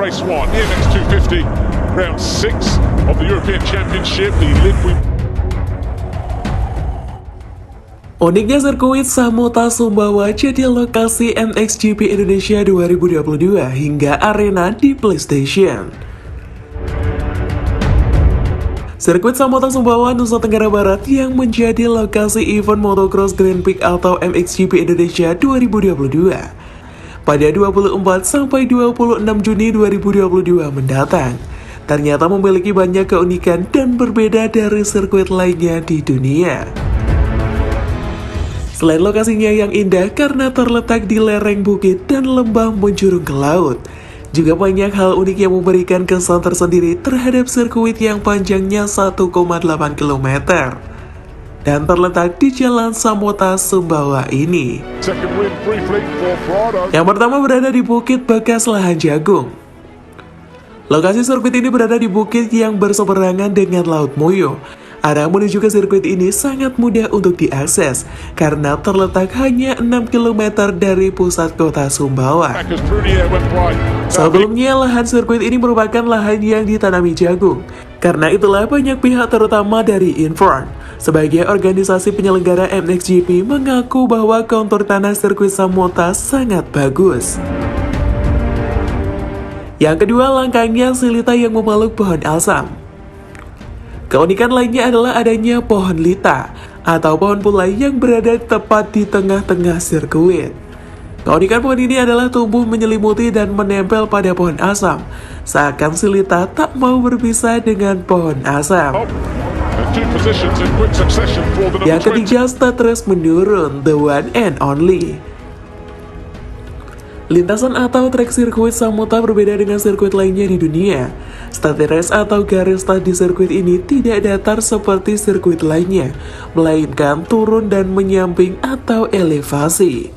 race 1, EMX 250, round 6 of the European Championship, the Liquid. Uniknya sirkuit Samota Sumbawa jadi lokasi MXGP Indonesia 2022 hingga arena di PlayStation. Sirkuit Samota Sumbawa, Nusa Tenggara Barat yang menjadi lokasi event Motocross Grand Prix atau MXGP Indonesia 2022 pada 24 sampai 26 Juni 2022 mendatang, ternyata memiliki banyak keunikan dan berbeda dari sirkuit lainnya di dunia. Selain lokasinya yang indah karena terletak di lereng bukit dan lembah menjurung ke laut, juga banyak hal unik yang memberikan kesan tersendiri terhadap sirkuit yang panjangnya 1,8 km dan terletak di Jalan Samota Sumbawa ini. Yang pertama berada di Bukit Bekas Lahan Jagung. Lokasi sirkuit ini berada di bukit yang berseberangan dengan Laut Moyo. Arah menuju ke sirkuit ini sangat mudah untuk diakses karena terletak hanya 6 km dari pusat kota Sumbawa. Sebelumnya, lahan sirkuit ini merupakan lahan yang ditanami jagung. Karena itulah banyak pihak terutama dari Inform sebagai organisasi penyelenggara MXGP mengaku bahwa kontur tanah sirkuit Samota sangat bagus. Yang kedua, langkahnya silita yang memeluk pohon alsam. Keunikan lainnya adalah adanya pohon lita atau pohon pulai yang berada tepat di tengah-tengah sirkuit. Keunikan pohon ini adalah tumbuh menyelimuti dan menempel pada pohon asam, seakan si lita tak mau berpisah dengan pohon asam. Yang ketiga, start race menurun, the one and only. Lintasan atau trek sirkuit Samota berbeda dengan sirkuit lainnya di dunia. Start race atau garis start di sirkuit ini tidak datar seperti sirkuit lainnya, melainkan turun dan menyamping atau elevasi.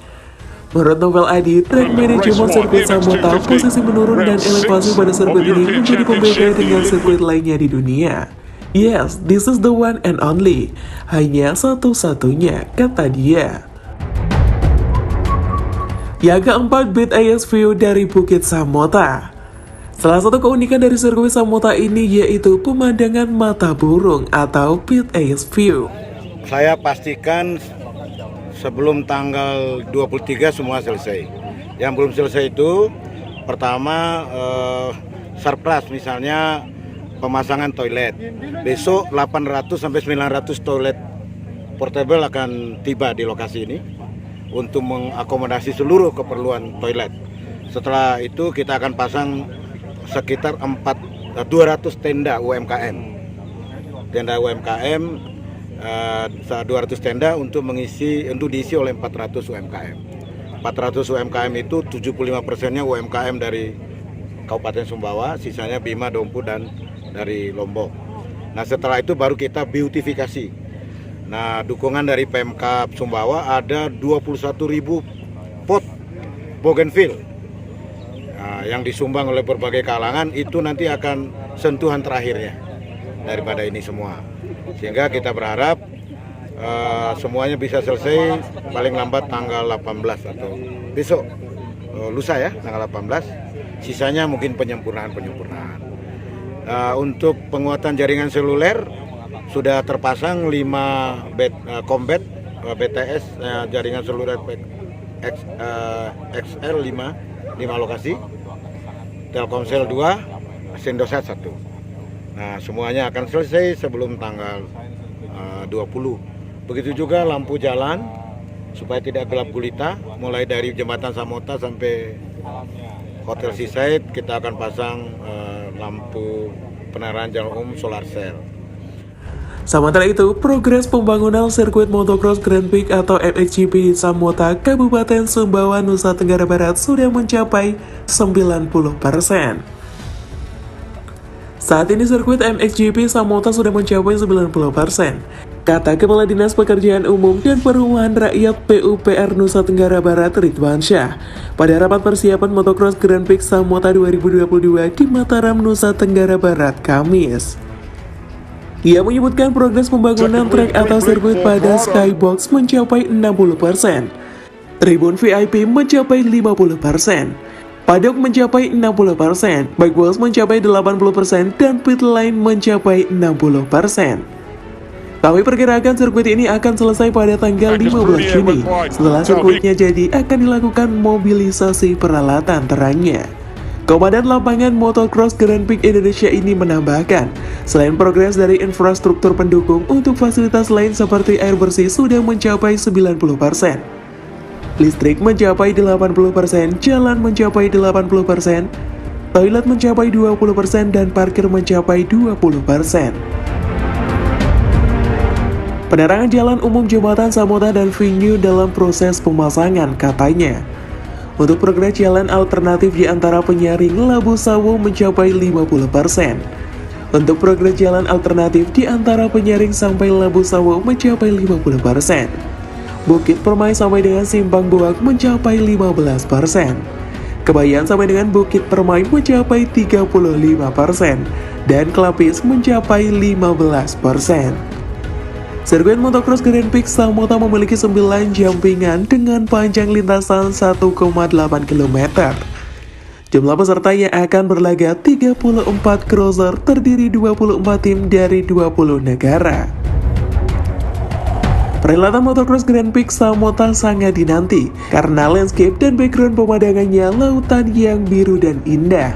Menurut Novel Adi, trek manajemen sirkuit Samota, posisi menurun dan elevasi pada sirkuit ini menjadi pembeda dengan sirkuit lainnya di dunia. Yes, this is the one and only. Hanya satu-satunya, kata dia. Yang keempat, Beat Eyes View dari Bukit Samota. Salah satu keunikan dari sirkuit Samota ini yaitu pemandangan mata burung atau Beat Eyes View. Saya pastikan sebelum tanggal 23 semua selesai. Yang belum selesai itu pertama surplus, misalnya pemasangan toilet. Besok 800 sampai 900 toilet portable akan tiba di lokasi ini untuk mengakomodasi seluruh keperluan toilet. Setelah itu kita akan pasang sekitar 200 tenda UMKM. Tenda UMKM 200 tenda untuk diisi oleh 400 UMKM. 400 UMKM itu 75%-nya UMKM dari Kabupaten Sumbawa, sisanya Bima, Dompu, dan dari Lombok. Nah, setelah itu baru kita beautifikasi. Nah, dukungan dari Pemkab Sumbawa ada 21.000 pot bougainville yang disumbang oleh berbagai kalangan. Itu nanti akan sentuhan terakhirnya daripada ini semua. Sehingga kita berharap semuanya bisa selesai paling lambat tanggal 18 atau besok, lusa ya, tanggal 18. Sisanya mungkin penyempurnaan. Untuk penguatan jaringan seluler sudah terpasang 5 combat BTS jaringan seluler XL 5 lokasi, Telkomsel 2, Indosat 1. Nah, semuanya akan selesai sebelum tanggal 20. Begitu juga lampu jalan supaya tidak gelap gulita, mulai dari jembatan Samota sampai Hotel Seaside kita akan pasang lampu penerangan jalan umum solar cell. Sementara itu, progres pembangunan sirkuit motocross Grand Prix atau MXGP di Samota, Kabupaten Sumbawa, Nusa Tenggara Barat sudah mencapai 90%. Saat ini sirkuit MXGP Samota sudah mencapai 90%. Kata Kepala Dinas Pekerjaan Umum dan Perumahan Rakyat PUPR Nusa Tenggara Barat Ridwan Syah pada rapat persiapan motocross Grand Prix Samota 2022 di Mataram, Nusa Tenggara Barat, Kamis. Ia menyebutkan progres pembangunan trek atau sirkuit pada Skybox mencapai 60%, tribun VIP mencapai 50%, Paddock mencapai 60%, bike box mencapai 80%, dan pit lane mencapai 60%. Kami perkirakan sirkuit ini akan selesai pada tanggal 15 Juni. Setelah sirkuitnya jadi, akan dilakukan mobilisasi peralatan terangnya. Komandan lapangan Motocross Grand Prix Indonesia ini menambahkan, selain progres dari infrastruktur pendukung, untuk fasilitas lain seperti air bersih sudah mencapai 90%. Listrik mencapai 80%, jalan mencapai 80%, toilet mencapai 20%, dan parkir mencapai 20%. Penerangan jalan umum jembatan Samota dan venue dalam proses pemasangan katanya. Untuk progres jalan alternatif di antara penyaring Labu Sawo mencapai 50%. Untuk progres jalan alternatif di antara penyaring sampai Labu Sawo mencapai 50%. Bukit Permai sampai dengan Simpang Buak mencapai 15%. Kebayan sampai dengan Bukit Permai mencapai 35%. Dan Kelapis mencapai 15%. Sirkuit Motocross Grand Prix Samota memiliki 9 jampingan dengan panjang lintasan 1,8 km. Jumlah peserta yang akan berlaga 34 crosser terdiri 24 tim dari 20 negara. Perhelatan Motocross Grand Prix Samota sangat dinanti karena landscape dan background pemandangannya lautan yang biru dan indah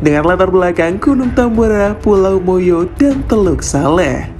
dengan latar belakang Gunung Tambora, Pulau Moyo, dan Teluk Saleh.